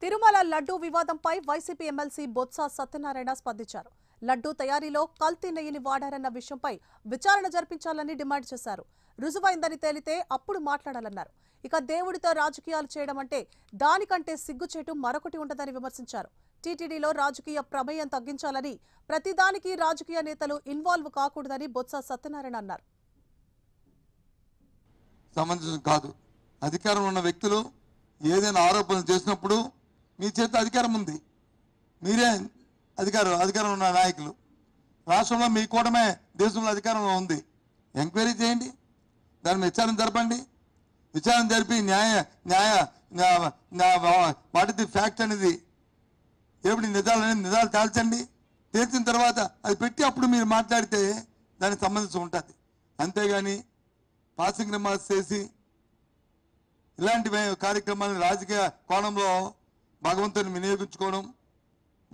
తిరుమల లడ్డూ వివాదంపై YCP MLC Botsa Satyanarayana స్పందించారు. లడ్డూ తయారీలో కల్తీ నెయ్యిని వాడారన్న విషయంపై విచారణ జరిపించాలని డిమాండ్ చేశారు. రుజువైందని తేలితే అప్పుడు మాట్లాడాలన్నారు. ఇక దేవుడితో రాజకీయాలు చేయడం అంటే దానికంటే సిగ్గుచేటు మరొకటి ఉండదని విమర్శించారు. టీటీడీలో రాజకీయ ప్రమేయం తగ్గించాలని, ప్రతిదానికి రాజకీయ నేతలు ఇన్వాల్వ్ కాకూడదని బొత్స సత్యనారాయణ అన్నారు. సంబంధించిన కాదు, అధికారంలో ఉన్న వ్యక్తులు ఏదైనా ఆరోపణలు చేసినప్పుడు మీ చేత అధికారం ఉంది, మీరే అధికారం ఉన్న నాయకులు, రాష్ట్రంలో మీ కూటమే దేశంలో అధికారంలో ఉంది. ఎంక్వైరీ చేయండి, దాని మీద విచారణ జరపండి. విచారణ జరిపి వాట్ ఇస్ ది ఫ్యాక్ట్ అనేది ఏమిటి నిజాలు తేల్చండి. తేల్చిన తర్వాత అది పెట్టి అప్పుడు మీరు మాట్లాడితే దానికి సంబంధించి ఉంటుంది. అంతేగాని పాసింగ్ రిమార్క్స్ చేసి ఇలాంటి కార్యక్రమాలను రాజకీయ కోణంలో భగవంతుని వినియోగించుకోవడం,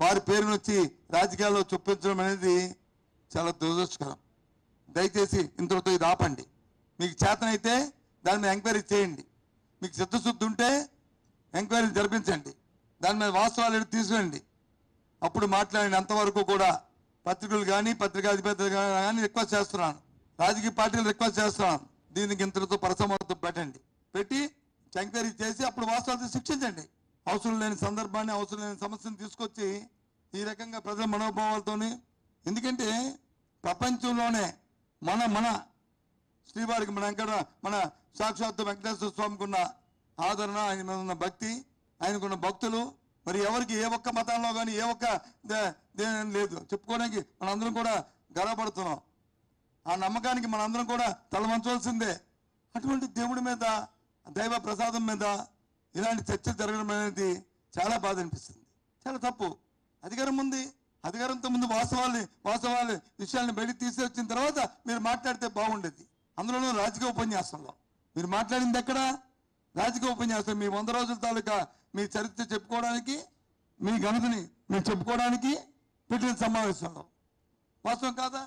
వారి పేరును వచ్చి రాజకీయాల్లో చొప్పించడం అనేది చాలా దురదృష్టకరం. దయచేసి ఇంతటితో ఇది ఆపండి. మీకు చేతనైతే దాని మీద ఎంక్వైరీ చేయండి. మీకు చిత్తశుద్ధి ఉంటే ఎంక్వైరీ జరిపించండి. దాని మీద వాస్తవాలు తీసుకురండి. అప్పుడు మాట్లాడిన అంతవరకు కూడా పత్రికలు కానీ పత్రికాధిపతులు కానీ రిక్వెస్ట్ చేస్తున్నాను, రాజకీయ పార్టీలు రిక్వెస్ట్ చేస్తున్నాను, దీనికి ఇంతటితో పరసమర్థం పెట్టి ఎంక్వైరీ చేసి అప్పుడు వాస్తవాలతో శిక్షించండి. అవసరం లేని సందర్భాన్ని, అవసరం లేని సమస్యను తీసుకొచ్చి ఈ రకంగా ప్రజల మనోభావాలతోని, ఎందుకంటే ప్రపంచంలోనే మన శ్రీవారికి మన సాక్షాత్తు వెంకటేశ్వర స్వామికి ఉన్న ఆదరణ, ఆయన మీద ఉన్న భక్తి, ఆయనకున్న భక్తులు మరి ఎవరికి ఏ ఒక్క మతంలో కానీ ఏ ఒక్క దేని లేదు చెప్పుకోవడానికి మనందరం కూడా గర్వపడుతున్నాం. ఆ నమ్మకానికి మనందరం కూడా తలవంచవలసిందే. అటువంటి దేవుడి మీద, దైవ ప్రసాదం మీద ఇలాంటి చర్చ జరగడం అనేది చాలా బాధ అనిపిస్తుంది. చాలా తప్పు. అధికారం ఉంది, అధికారంతో ముందు వాస్తవాలు విషయాలను బయటకు తీసుకొచ్చిన తర్వాత మీరు మాట్లాడితే బాగుండేది. అందులోనూ రాజకీయ ఉపన్యాసంలో మీరు మాట్లాడింది ఎక్కడ? రాజకీయ ఉపన్యాసం. మీ 100 రోజుల తాలూకా మీ చరిత్ర చెప్పుకోవడానికి, మీ ఘనతని మీరు చెప్పుకోవడానికి పెట్టిన సమావేశంలో వాస్తవం కాదా?